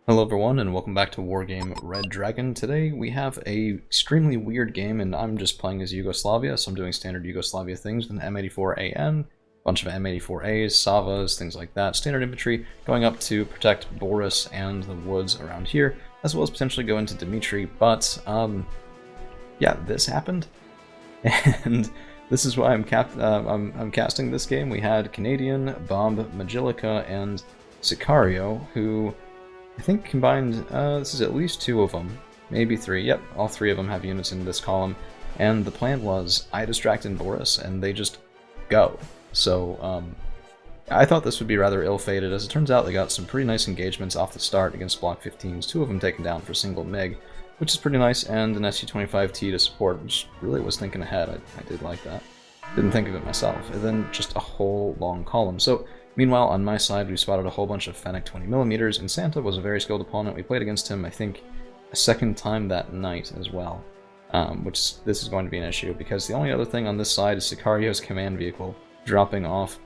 Hello everyone and welcome back to Wargame Red Dragon. Today we have a extremely weird game and I'm just playing as Yugoslavia, so I'm doing standard Yugoslavia things with an M84AN, bunch of M84As, Savas, things like that, standard infantry, going up to protect Boris and the woods around here, as well as potentially go into Dimitri, but yeah, this happened, and this is why I'm casting this game. We had Canadian, Bomb, Magilica, and Sicario, who I think combined, this is at least two of them, maybe three. Yep, all three of them have units in this column. And the plan was, I distract in Boris, and they just go. So, I thought this would be rather ill-fated. As it turns out, they got some pretty nice engagements off the start against Block 15s, two of them taken down for single MiG, which is pretty nice, and an SU-25T to support, which really was thinking ahead. I did like that. Didn't think of it myself. And then just a whole long column. So, meanwhile, on my side, we spotted a whole bunch of Fennec 20mm, and Santa was a very skilled opponent. We played against him, I think, a second time that night as well, which this is going to be an issue, because the only other thing on this side is Sicario's command vehicle dropping off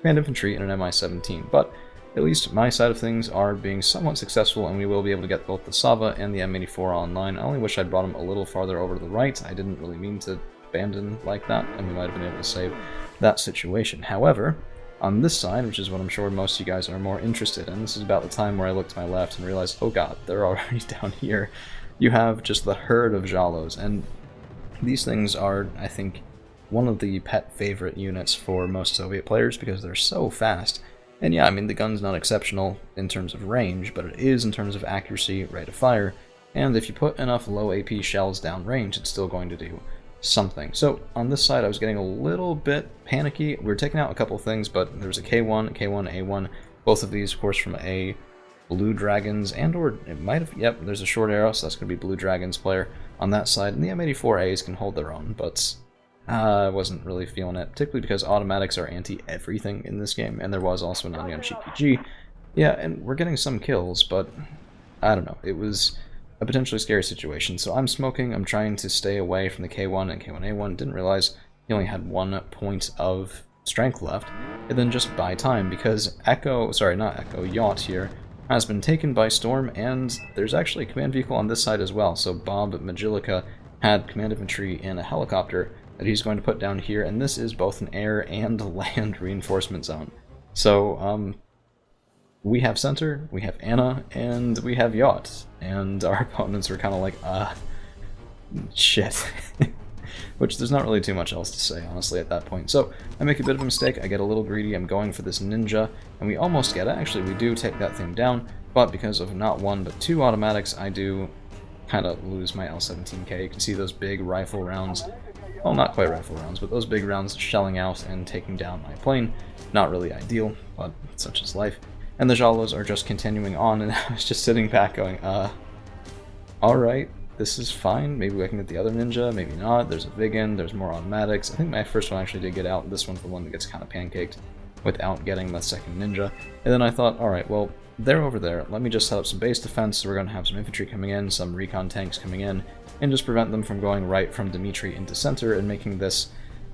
command infantry in an Mi-17. But at least my side of things are being somewhat successful, and we will be able to get both the Sava and the M84 online. I only wish I'd brought him a little farther over to the right. I didn't really mean to abandon like that, and we might have been able to save that situation. However, on this side, which is what I'm sure most of you guys are more interested in, this is about the time where I looked to my left and realized, oh god, they're already down here. You have just the herd of Jalos, and these things are, I think, one of the pet favorite units for most Soviet players because they're so fast. And yeah, I mean, the gun's not exceptional in terms of range, but it is in terms of accuracy, rate of fire, and if you put enough low AP shells down range, it's still going to do something. So on this side I was getting a little bit panicky. We were taking out a couple things, but there was a K1, A1, both of these of course from a Blue Dragons, and or it might have, yep, there's a short arrow, so that's going to be Blue Dragons player on that side, and the M84As can hold their own, but I wasn't really feeling it, particularly because automatics are anti-everything in this game, and there was also an onion cheeky G. Yeah, and we're getting some kills, but I don't know, it was a potentially scary situation. So I'm smoking, I'm trying to stay away from the K1 and K1A1, didn't realize he only had 1 point of strength left, and then just buy time, because Yacht here has been taken by storm, and there's actually a command vehicle on this side as well, so Bob Magilica had command infantry in a helicopter that he's going to put down here, and this is both an air and land reinforcement zone. So, we have Center, we have Anna, and we have Yacht, and our opponents were kind of like, shit. Which there's not really too much else to say, honestly, at that point. So, I make a bit of a mistake, I get a little greedy, I'm going for this ninja, and we almost get it. Actually, we do take that thing down, but because of not 1 but 2 automatics, I do kind of lose my L-17K. You can see those big rifle rounds, well, not quite rifle rounds, but those big rounds shelling out and taking down my plane. Not really ideal, but such is life. And the Jalos are just continuing on, and I was just sitting back going, alright, this is fine, maybe I can get the other ninja, maybe not, there's a Viggen, there's more automatics. I think my first one actually did get out, this one's the one that gets kind of pancaked without getting the second ninja. And then I thought, alright, well, they're over there, let me just set up some base defense, so we're going to have some infantry coming in, some recon tanks coming in, and just prevent them from going right from Dimitri into center and making this,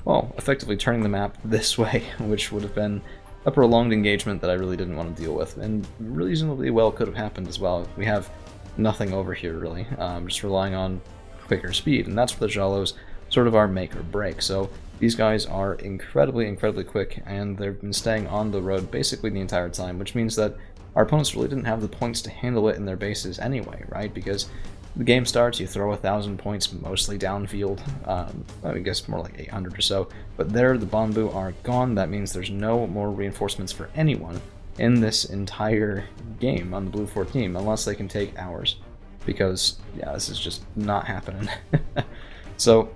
well, effectively turning the map this way, which would have been a prolonged engagement that I really didn't want to deal with, and reasonably well could have happened as well. We have nothing over here, really, just relying on quicker speed, and that's for the Jalos, sort of our make or break. So these guys are incredibly quick, and they've been staying on the road basically the entire time, which means that our opponents really didn't have the points to handle it in their bases anyway, right? Because the game starts, you throw 1,000 points mostly downfield, I guess more like 800 or so, but there the Bambu are gone. That means there's no more reinforcements for anyone in this entire game on the Blue 4 team, unless they can take ours, because, yeah, this is just not happening. So,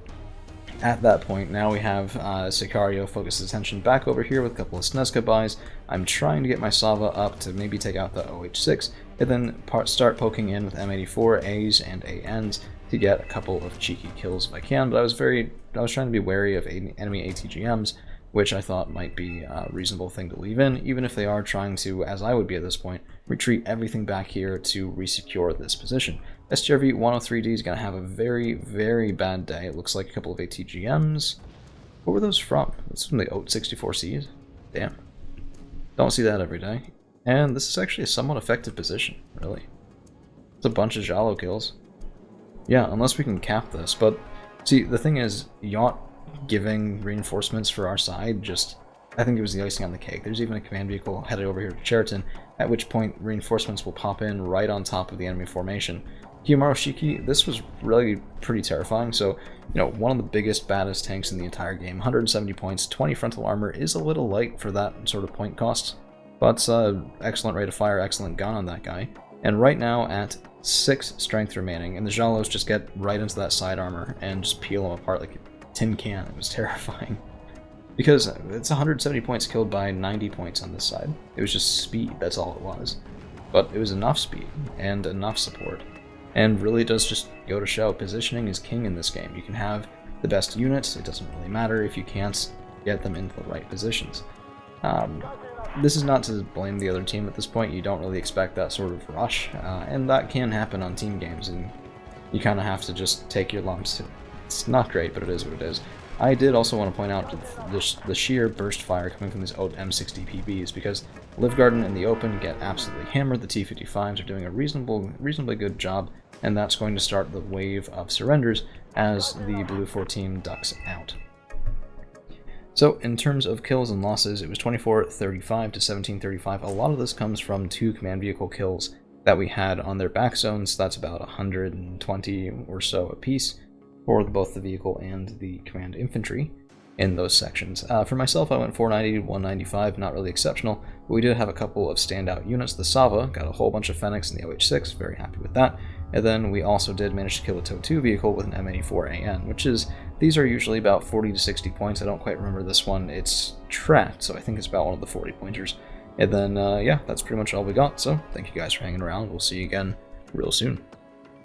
at that point, now we have Sicario focus his attention back over here with a couple of Snezka buys. I'm trying to get my Sava up to maybe take out the OH-6, and then start poking in with M84, A's, and ANs to get a couple of cheeky kills if I can, but I was trying to be wary of enemy ATGMs, which I thought might be a reasonable thing to leave in, even if they are trying to, as I would be at this point, retreat everything back here to resecure this position. STRV 103D is going to have a very bad day. It looks like a couple of ATGMs. What were those from? That's from the OAT-64Cs? Damn. Don't see that every day. And this is actually a somewhat effective position, really. It's a bunch of Jalo kills. Yeah, unless we can cap this, but see, the thing is, Yacht giving reinforcements for our side just, I think it was the icing on the cake. There's even a command vehicle headed over here to Cheriton, at which point reinforcements will pop in right on top of the enemy formation. Kiyomaru Shiki, this was really pretty terrifying, so, you know, one of the biggest, baddest tanks in the entire game, 170 points, 20 frontal armor is a little light for that sort of point cost, but excellent rate of fire, excellent gun on that guy. And right now at 6 strength remaining, and the Jalos just get right into that side armor and just peel them apart like a tin can. It was terrifying. Because it's 170 points killed by 90 points on this side. It was just speed, that's all it was. But it was enough speed and enough support. And really does just go to show, positioning is king in this game. You can have the best units, it doesn't really matter if you can't get them into the right positions. This is not to blame the other team at this point. You don't really expect that sort of rush, and that can happen on team games, and you kind of have to just take your lumps. It's not great, but it is what it is. I did also want to point out the sheer burst fire coming from these M60 PBs, because Livegarden in the open get absolutely hammered. The T-55s are doing a reasonably good job, and that's going to start the wave of surrenders as the Blue 4 team ducks out. So, in terms of kills and losses, it was 24-35 to 17-35. A lot of this comes from 2 command vehicle kills that we had on their back zones. That's about 120 or so apiece for both the vehicle and the command infantry in those sections. For myself, I went 490 to 195, not really exceptional, but we did have a couple of standout units. The Sava got a whole bunch of Fenix in the OH6, very happy with that. And then we also did manage to kill a TOW2 vehicle with an M84AN, which is, these are usually about 40 to 60 points. I don't quite remember this one. It's tracked, so I think it's about one of the 40 pointers. And then, yeah, that's pretty much all we got. So thank you guys for hanging around. We'll see you again real soon.